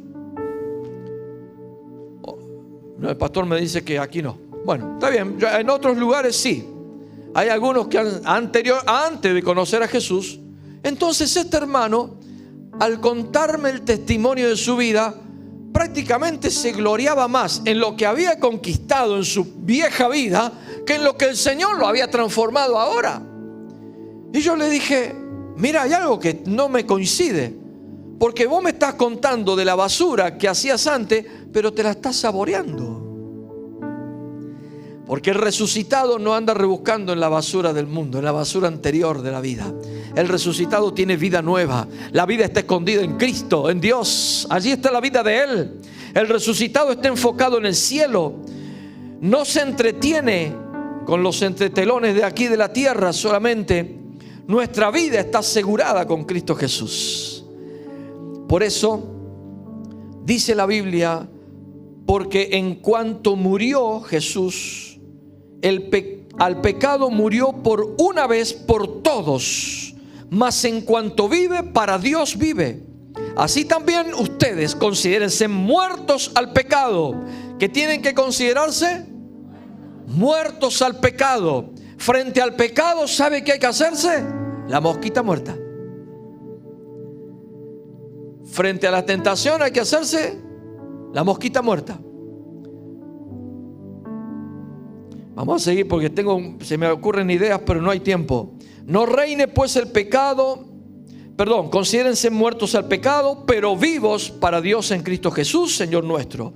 No, el pastor me dice que aquí no. Bueno, está bien, en otros lugares sí. Hay algunos que antes de conocer a Jesús. Entonces este hermano, al contarme el testimonio de su vida, prácticamente se gloriaba más en lo que había conquistado en su vieja vida que en lo que el Señor lo había transformado ahora. Y yo le dije, mira, hay algo que no me coincide, porque vos me estás contando de la basura que hacías antes, pero te la estás saboreando. Porque el resucitado no anda rebuscando en la basura del mundo, en la basura anterior de la vida. El resucitado tiene vida nueva. La vida está escondida en Cristo, en Dios. Allí está la vida de Él. El resucitado está enfocado en el cielo. No se entretiene con los entretelones de aquí de la tierra solamente. Nuestra vida está asegurada con Cristo Jesús. Por eso dice la Biblia, porque en cuanto murió Jesús, al pecado murió por una vez por todos, mas en cuanto vive, para Dios vive. Así también ustedes considérense muertos al pecado. ¿Qué tienen que considerarse? Muertos al pecado. Frente al pecado, ¿sabe qué hay que hacerse? La mosquita muerta. Frente a la tentación hay que hacerse la mosquita muerta. Vamos a seguir porque se me ocurren ideas, pero no hay tiempo. No reine pues el pecado, considérense muertos al pecado, pero vivos para Dios en Cristo Jesús, Señor nuestro.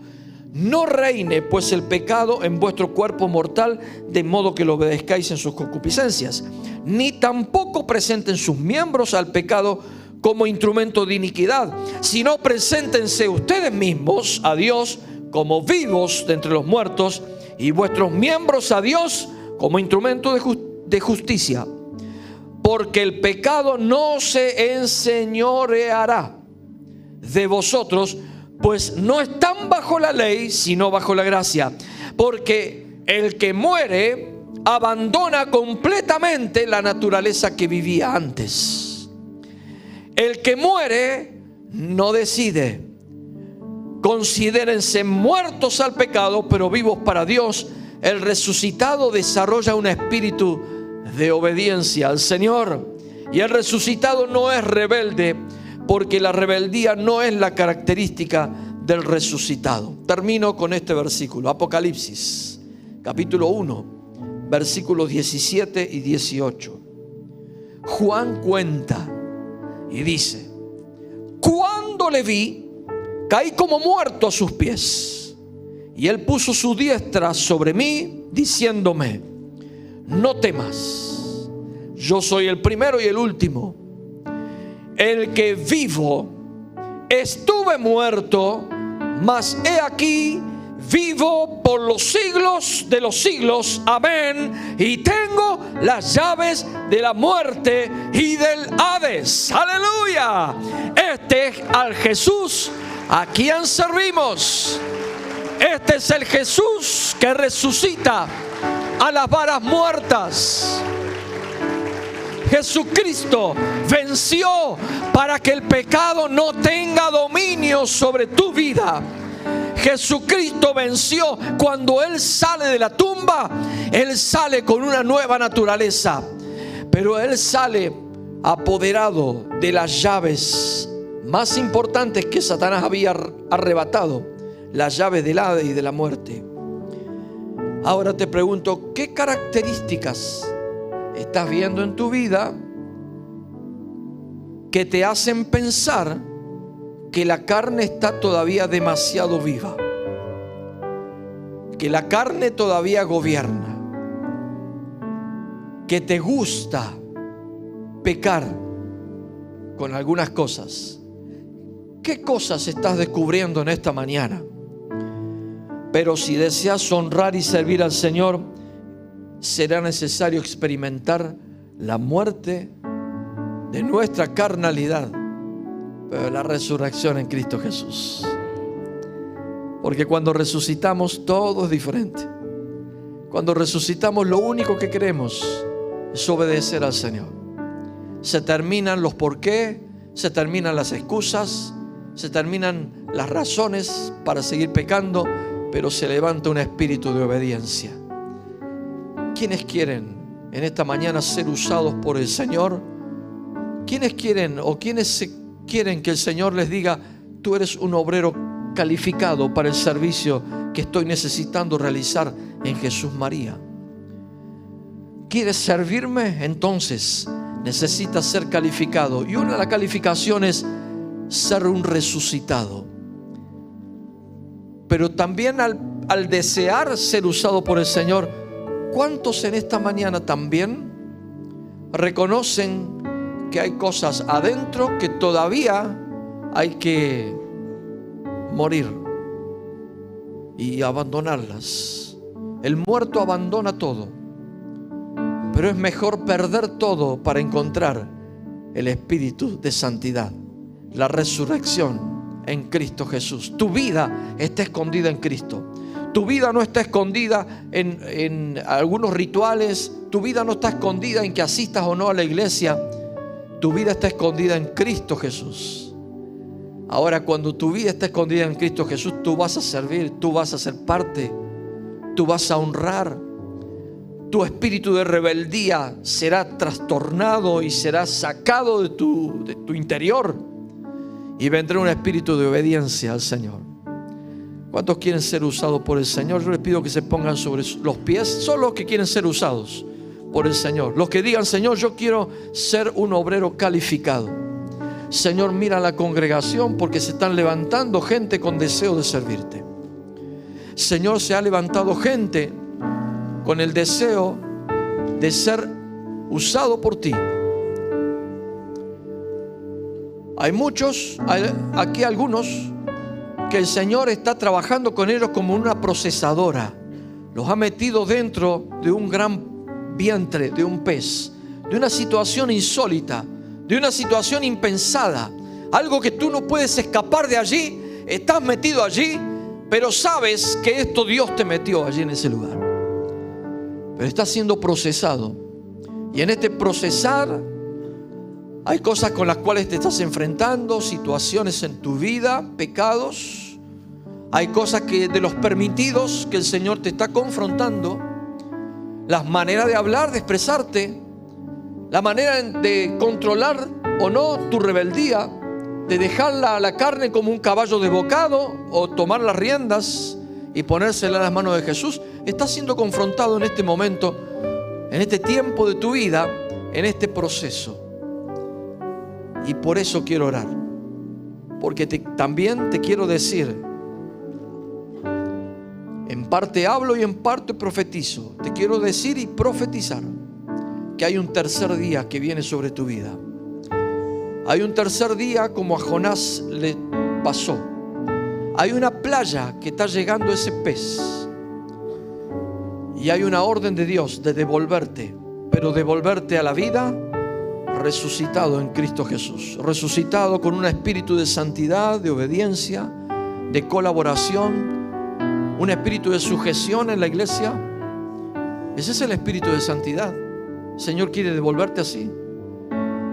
No reine pues el pecado en vuestro cuerpo mortal, de modo que lo obedezcáis en sus concupiscencias, ni tampoco presenten sus miembros al pecado como instrumento de iniquidad, sino preséntense ustedes mismos a Dios como vivos de entre los muertos, y vuestros miembros a Dios como instrumento de justicia. Porque el pecado no se enseñoreará de vosotros, pues no están bajo la ley, sino bajo la gracia. Porque el que muere abandona completamente la naturaleza que vivía antes. El que muere no decide. Considérense muertos al pecado, pero vivos para Dios. El resucitado desarrolla un espíritu de obediencia al Señor. Y el resucitado no es rebelde, porque la rebeldía no es la característica del resucitado. Termino con este versículo, Apocalipsis, capítulo 1, versículos 17 y 18. Juan cuenta y dice: cuando le vi, caí como muerto a sus pies, y él puso su diestra sobre mí, diciéndome: no temas, yo soy el primero y el último, el que vivo. Estuve muerto, mas he aquí vivo por los siglos de los siglos. Amén. Y tengo las llaves de la muerte y del Hades. Aleluya. Este es al Jesús a quien servimos. Este es el Jesús que resucita a las varas muertas. Jesucristo venció para que el pecado no tenga dominio sobre tu vida. Jesucristo venció. Cuando Él sale de la tumba, Él sale con una nueva naturaleza, pero Él sale apoderado de las llaves más importantes que Satanás había arrebatado: la llave del Hades y de la muerte. Ahora te pregunto, ¿qué características estás viendo en tu vida que te hacen pensar que la carne está todavía demasiado viva? Que la carne todavía gobierna. Que te gusta pecar con algunas cosas. ¿Qué cosas estás descubriendo en esta mañana? Pero si deseas honrar y servir al Señor, será necesario experimentar la muerte de nuestra carnalidad, pero la resurrección en Cristo Jesús. Porque cuando resucitamos todo es diferente. Cuando resucitamos lo único que queremos es obedecer al Señor. Se terminan los por qué, se terminan las excusas, se terminan las razones para seguir pecando, pero se levanta un espíritu de obediencia. ¿Quiénes quieren en esta mañana ser usados por el Señor? ¿Quiénes quieren o quiénes quieren que el Señor les diga: tú eres un obrero calificado para el servicio que estoy necesitando realizar en Jesús María? ¿Quieres servirme? Entonces necesitas ser calificado. Y una de las calificaciones es ser un resucitado. Pero también al desear ser usado por el Señor, ¿cuántos en esta mañana también reconocen que hay cosas adentro que todavía hay que morir y abandonarlas? El muerto abandona todo, pero es mejor perder todo para encontrar el espíritu de santidad, la resurrección en Cristo Jesús. Tu vida está escondida en Cristo. Tu vida no está escondida en algunos rituales. Tu vida no está escondida en que asistas o no a la iglesia. Tu vida está escondida en Cristo Jesús. Ahora, cuando tu vida está escondida en Cristo Jesús, tú vas a servir, tú vas a ser parte, tú vas a honrar. Tu espíritu de rebeldía será trastornado y será sacado de tu interior. Y vendrá un espíritu de obediencia al Señor. ¿Cuántos quieren ser usados por el Señor? Yo les pido que se pongan sobre los pies. Solo los que quieren ser usados por el Señor. Los que digan: Señor, yo quiero ser un obrero calificado. Señor, mira la congregación, porque se están levantando gente con deseo de servirte. Señor, se ha levantado gente con el deseo de ser usado por ti. Hay muchos, aquí algunos, que el Señor está trabajando con ellos como una procesadora. Los ha metido dentro de un gran vientre, de un pez, de una situación insólita, de una situación impensada. Algo que tú no puedes escapar de allí. Estás metido allí, pero sabes que esto Dios te metió allí en ese lugar. Pero estás siendo procesado. Y en este procesar hay cosas con las cuales te estás enfrentando, situaciones en tu vida, pecados. Hay cosas de los permitidos que el Señor te está confrontando. Las maneras de hablar, de expresarte, la manera de controlar o no tu rebeldía, de dejarla a la carne como un caballo desbocado o tomar las riendas y ponérsela en las manos de Jesús. Estás siendo confrontado en este momento, en este tiempo de tu vida, en este proceso. Y por eso quiero orar, porque también te quiero decir, en parte hablo y en parte profetizo. Te quiero decir y profetizar que hay un tercer día que viene sobre tu vida. Hay un tercer día como a Jonás le pasó. Hay una playa que está llegando ese pez. Y hay una orden de Dios de devolverte, pero devolverte a la vida resucitado en Cristo Jesús, resucitado con un espíritu de santidad, de obediencia, de colaboración, un espíritu de sujeción en la iglesia. Ese es el espíritu de santidad. El Señor quiere devolverte así.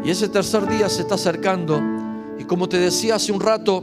Y ese tercer día se está acercando. Y como te decía hace un rato,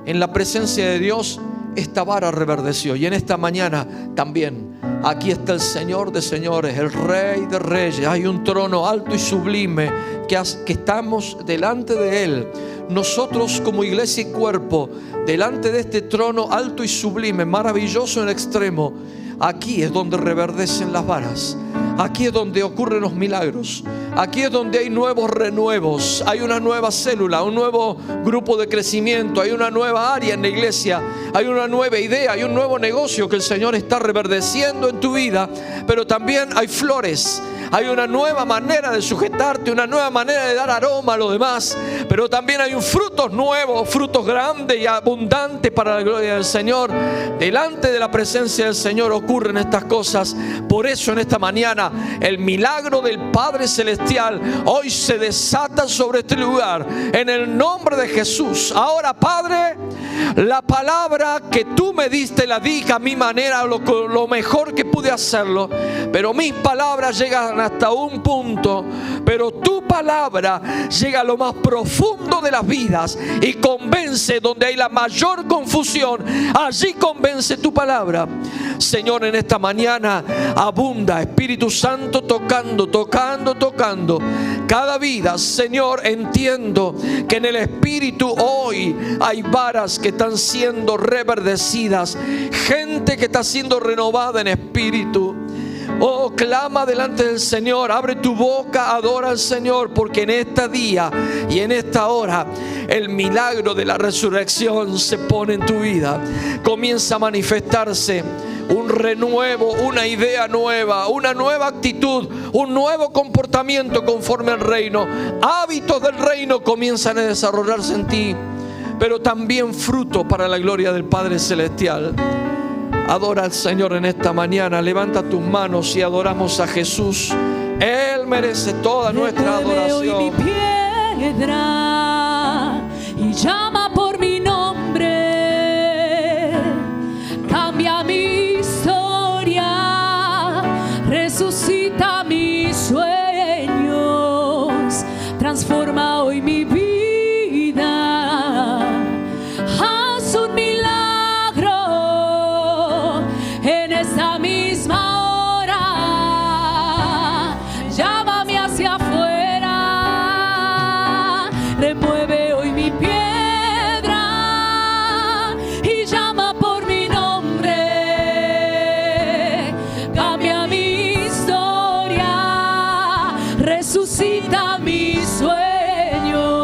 en la presencia de Dios esta vara reverdeció. Y en esta mañana también Aquí está el Señor de señores, el Rey de reyes. Hay un trono alto y sublime que estamos delante de Él. Nosotros como iglesia y cuerpo, delante de este trono alto y sublime, maravilloso en extremo, aquí es donde reverdecen las varas. Aquí es donde ocurren los milagros. Aquí es donde hay nuevos renuevos. Hay una nueva célula, un nuevo grupo de crecimiento. Hay una nueva área en la iglesia. Hay una nueva idea, hay un nuevo negocio que el Señor está reverdeciendo en tu vida. Pero también hay flores. Hay una nueva manera de sujetarte, una nueva manera de dar aroma a lo demás. Pero también hay un frutos nuevos, frutos grandes y abundantes para la gloria del Señor. Delante de la presencia del Señor ocurren estas cosas. Por eso en esta mañana el milagro del Padre Celestial hoy se desata sobre este lugar. En el nombre de Jesús. Ahora, Padre, la palabra que tú me diste la dije a mi manera, lo mejor que pude hacerlo. Pero mis palabras llegan hasta un punto, pero tu palabra llega a lo más profundo de las vidas y convence donde hay la mayor confusión. Allí convence tu palabra. Señor, en esta mañana abunda Espíritu Santo tocando cada vida. Señor, entiendo que en el Espíritu hoy hay varas que están siendo reverdecidas, gente que está siendo renovada en espíritu. Oh, clama delante del Señor, abre tu boca, adora al Señor, porque en este día y en esta hora el milagro de la resurrección se pone en tu vida. Comienza a manifestarse un renuevo, una idea nueva, una nueva actitud, un nuevo comportamiento conforme al reino. Hábitos del reino comienzan a desarrollarse en ti, pero también fruto para la gloria del Padre Celestial. Adora al Señor en esta mañana. Levanta tus manos y adoramos a Jesús. Él merece toda nuestra adoración. Hoy mi piedra y llama por mi nombre. Cambia mi historia, resucita mis sueños, transforma hoy mi vida. Haz un milagro en esta misma hora. Llámame hacia afuera, remueve hoy mi piedra y llama por mi nombre. Cambia mi historia, resucita mis sueños,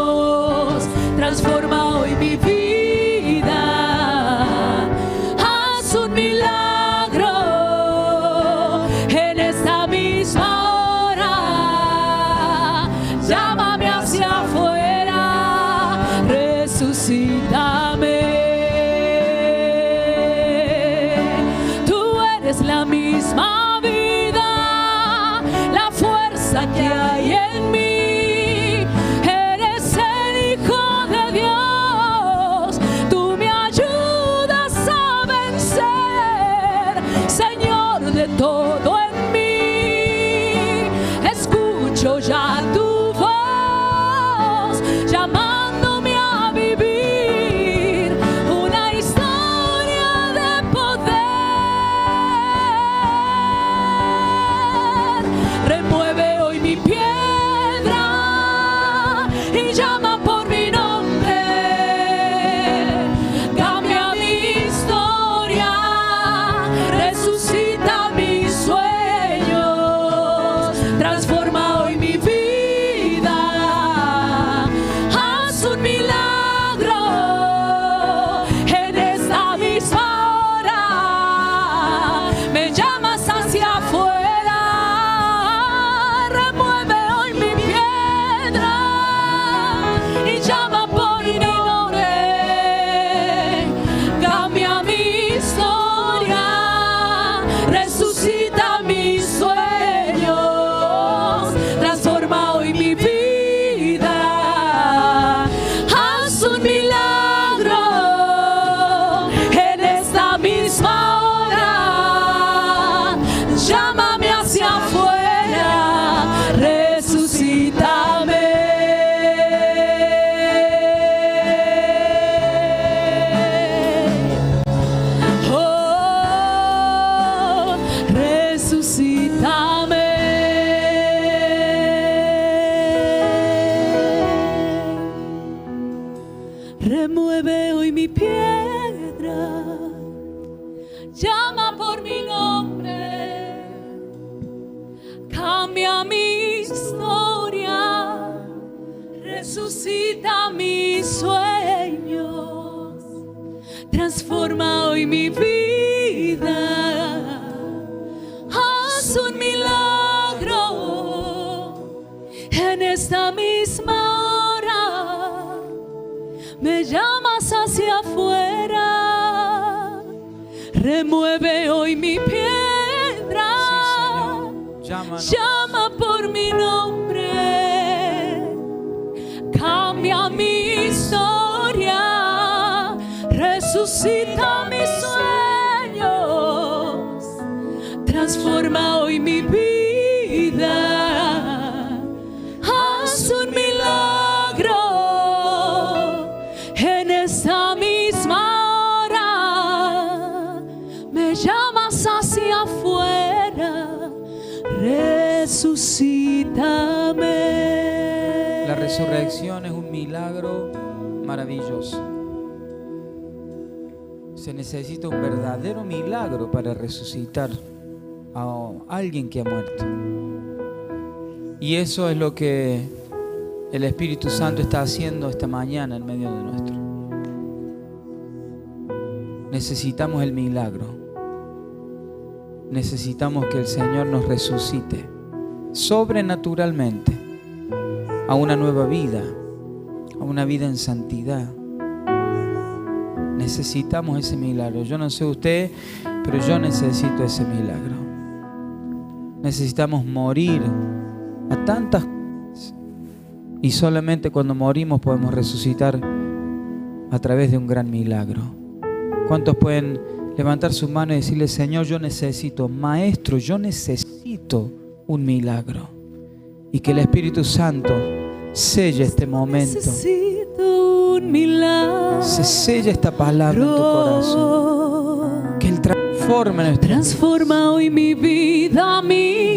transforma hoy mi vida. Haz un milagro en esta misma hora. Llámame hacia afuera, resucítame. Tú eres la misma vida, la fuerza que hay en mí. Eres el Hijo de Dios, tú me ayudas a vencer, Señor de todo en mí. Escucho ya tu voz, llamándome a vivir una historia de poder. Remueve hoy mi piedra y llama por mi nombre. Cambia mi historia, resucita mis sueños, resucita mis sueños, transforma hoy mi vida, haz un milagro en esta misma hora, me llamas hacia afuera, remueve hoy mi piedra, llama por mi nombre, cambia mi historia, resucita mis sueños, transforma hoy mi vida, haz un milagro en esta misma hora, me llamas hacia afuera, resucítame. La resurrección es un milagro maravilloso. Se necesita un verdadero milagro para resucitar a alguien que ha muerto. Y eso es lo que el Espíritu Santo está haciendo esta mañana en medio de nuestro. Necesitamos el milagro. Necesitamos que el Señor nos resucite sobrenaturalmente a una nueva vida, a una vida en santidad. Necesitamos ese milagro. Yo no sé usted, pero yo necesito ese milagro. Necesitamos morir a tantas cosas. Y solamente cuando morimos podemos resucitar a través de un gran milagro. ¿Cuántos pueden levantar su mano y decirle: Señor, yo necesito, Maestro, yo necesito un milagro? Y que el Espíritu Santo selle este momento. Necesito un milagro. Se sella esta palabra en tu corazón. Que Él transforme nuestra vida. Transforma hoy mi vida, mi